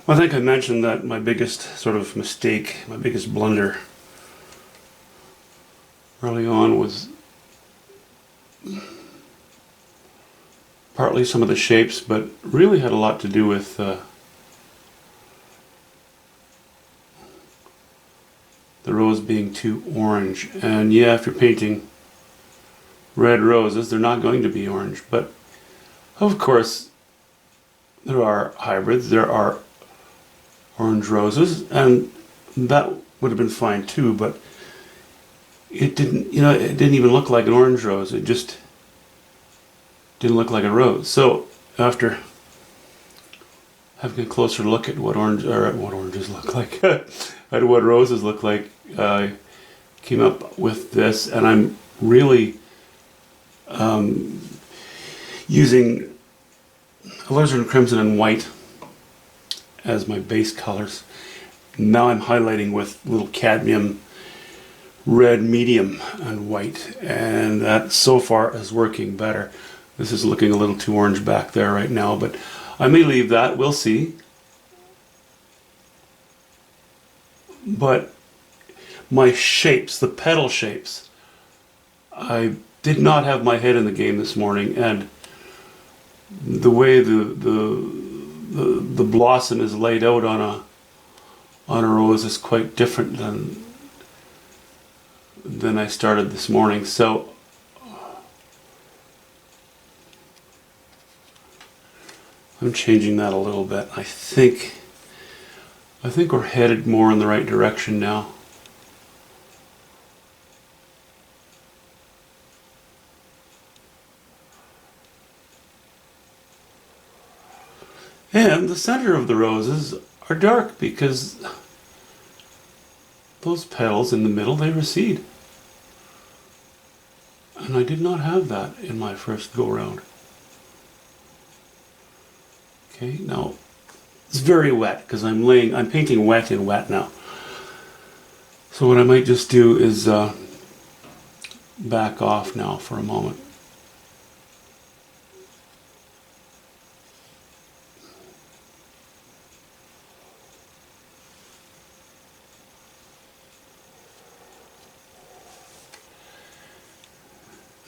I think I mentioned that my biggest sort of mistake, my biggest blunder early on was partly some of the shapes, but really had a lot to do with the rose being too orange. And yeah, if you're painting red roses, they're not going to be orange. But of course, there are hybrids, there are orange roses, and that would have been fine too, but it didn't, it didn't even look like an orange rose. It just didn't look like a rose. So after having a closer look at what oranges look like, at what roses look like, I came up with this, and I'm really using alizarin crimson and white as my base colors. Now I'm highlighting with little cadmium red, medium, and white, and that so far is working better. This is looking a little too orange back there right now, but I may leave that, we'll see. But my shapes, the petal shapes, I did not have my head in the game this morning, and the way the blossom is laid out on a rose is quite different than I started this morning. So I'm changing that a little bit. I think we're headed more in the right direction now. And the center of the roses are dark because those petals in the middle, they recede. And I did not have that in my first go round. Okay, now it's very wet because I'm painting wet in wet now. So what I might just do is back off now for a moment.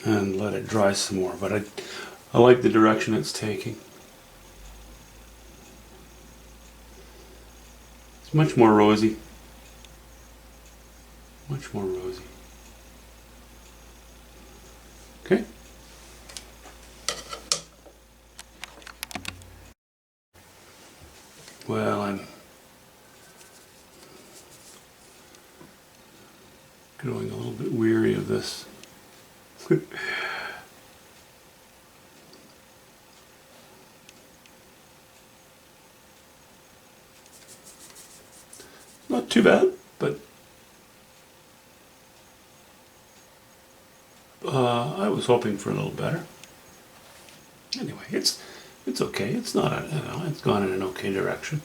And let it dry some more, but I like the direction it's taking. It's much more rosy. Much more rosy. Okay. Well, I'm growing a little bit weary of this. Not too bad, but I was hoping for a little better. Anyway, it's okay. It's not it's gone in an okay direction.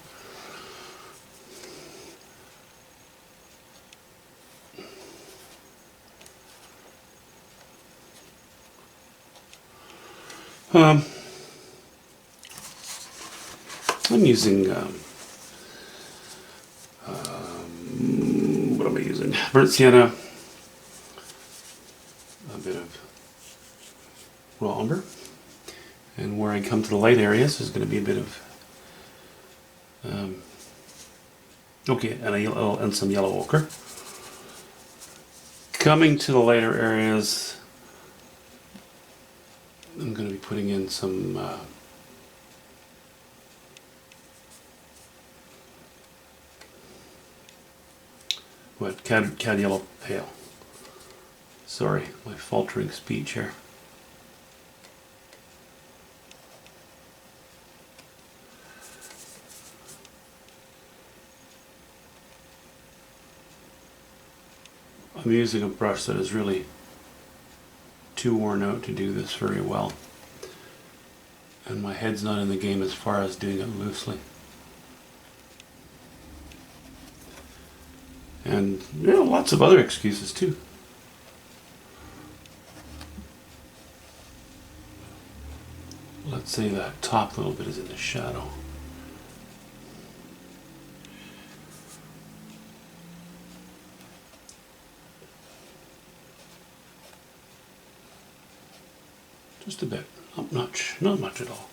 I'm using what am I using? Burnt sienna, a bit of raw umber, and where I come to the light areas there's going to be a bit of and some yellow ochre. Coming to the lighter areas, I'm going to be putting in some cad yellow pale. Sorry, my faltering speech here. I'm using a brush that is really too worn out to do this very well, and my head's not in the game as far as doing it loosely. And lots of other excuses too. Let's say that top little bit is in the shadow. Just a bit. Not much. Not much at all.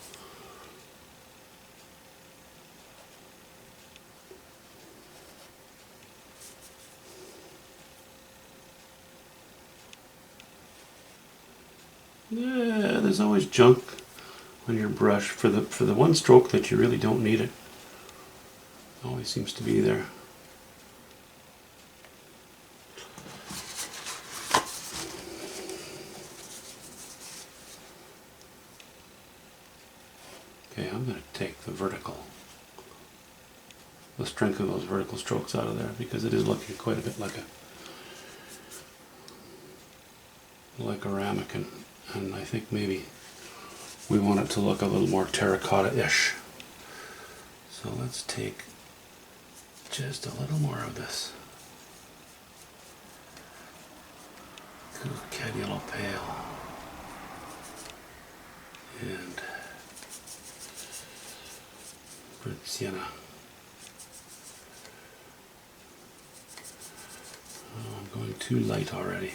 Yeah, there's always junk on your brush for the one stroke that you really don't need it. Always seems to be there. Okay, I'm going to take the strength of those vertical strokes out of there, because it is looking quite a bit like a ramekin, and I think maybe we want it to look a little more terracotta-ish. So let's take just a little more of this cad yellow pale and burnt sienna. Oh, I'm going too light already.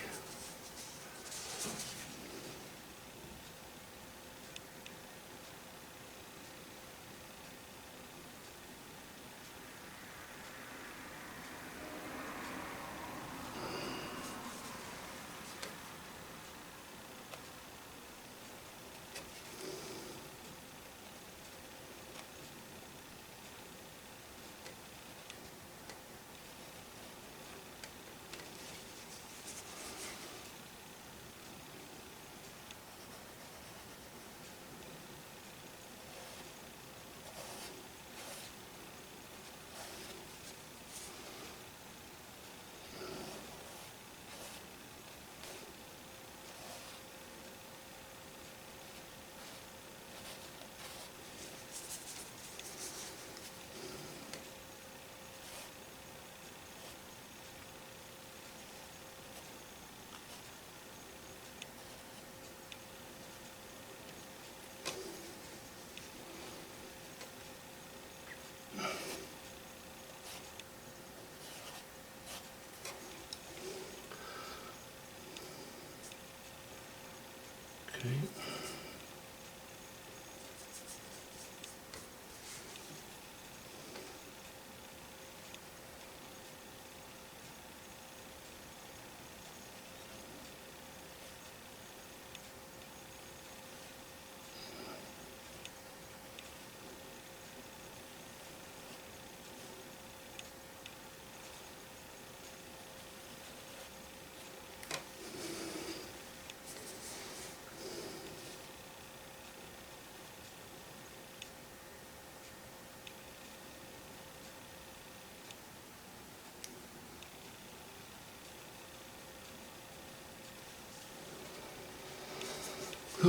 Okay.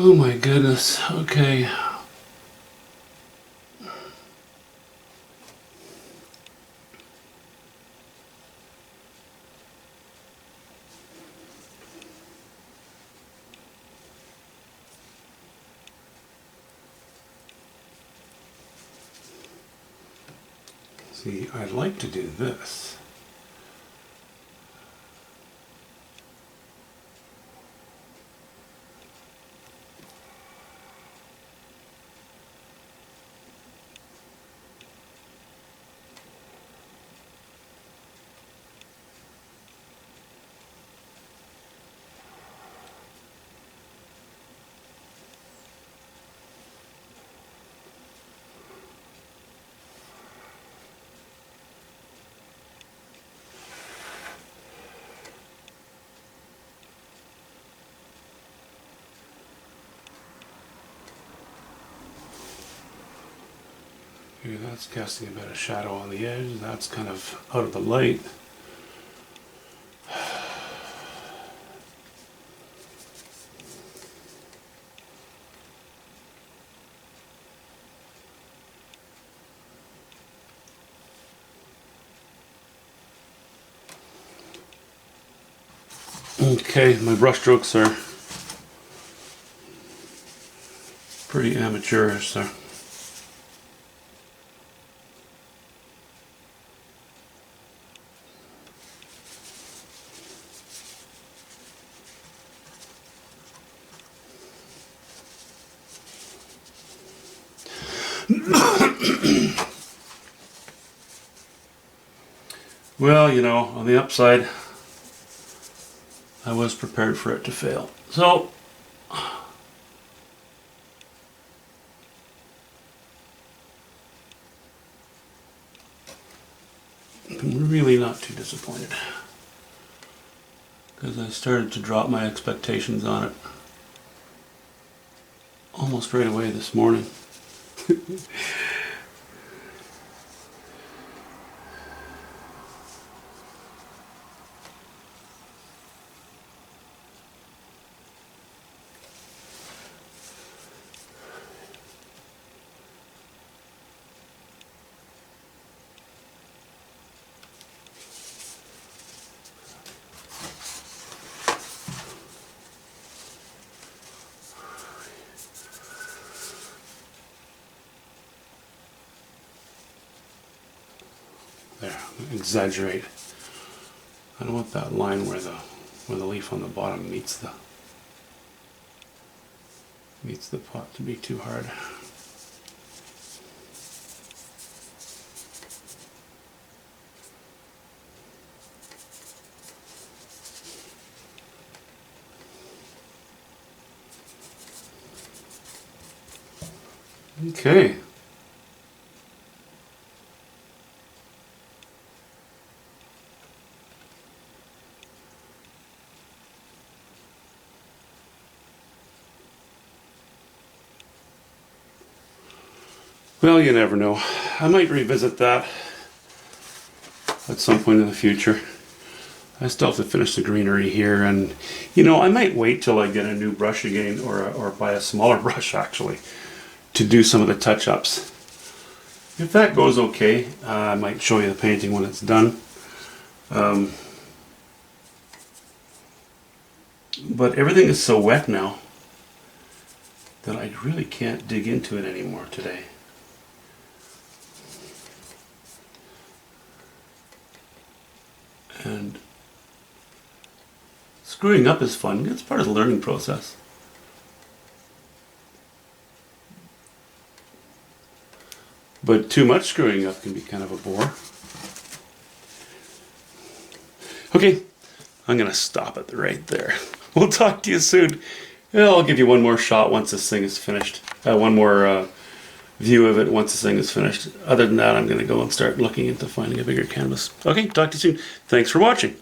Oh my goodness. Okay. See, I'd like to do this. Okay, that's casting a bit of shadow on the edge. That's kind of out of the light. Okay, my brush strokes are pretty amateurish there. Well, you know, on the upside, I was prepared for it to fail. So, I'm really not too disappointed, because I started to drop my expectations on it almost right away this morning. There, exaggerate. I don't want that line where the leaf on the bottom meets the pot to be too hard. Okay. Well, you never know. I might revisit that at some point in the future. I still have to finish the greenery here, and you know, I might wait till I get a new brush again, or buy a smaller brush actually, to do some of the touch-ups. If that goes okay, I might show you the painting when it's done. But everything is so wet now that I really can't dig into it anymore today. And screwing up is fun. It's part of the learning process. But too much screwing up can be kind of a bore. Okay, I'm going to stop it right there. We'll talk to you soon. I'll give you one more shot once this thing is finished. One more view of it once this thing is finished. Other than that, I'm going to go and start looking into finding a bigger canvas. Okay, talk to you soon. Thanks for watching.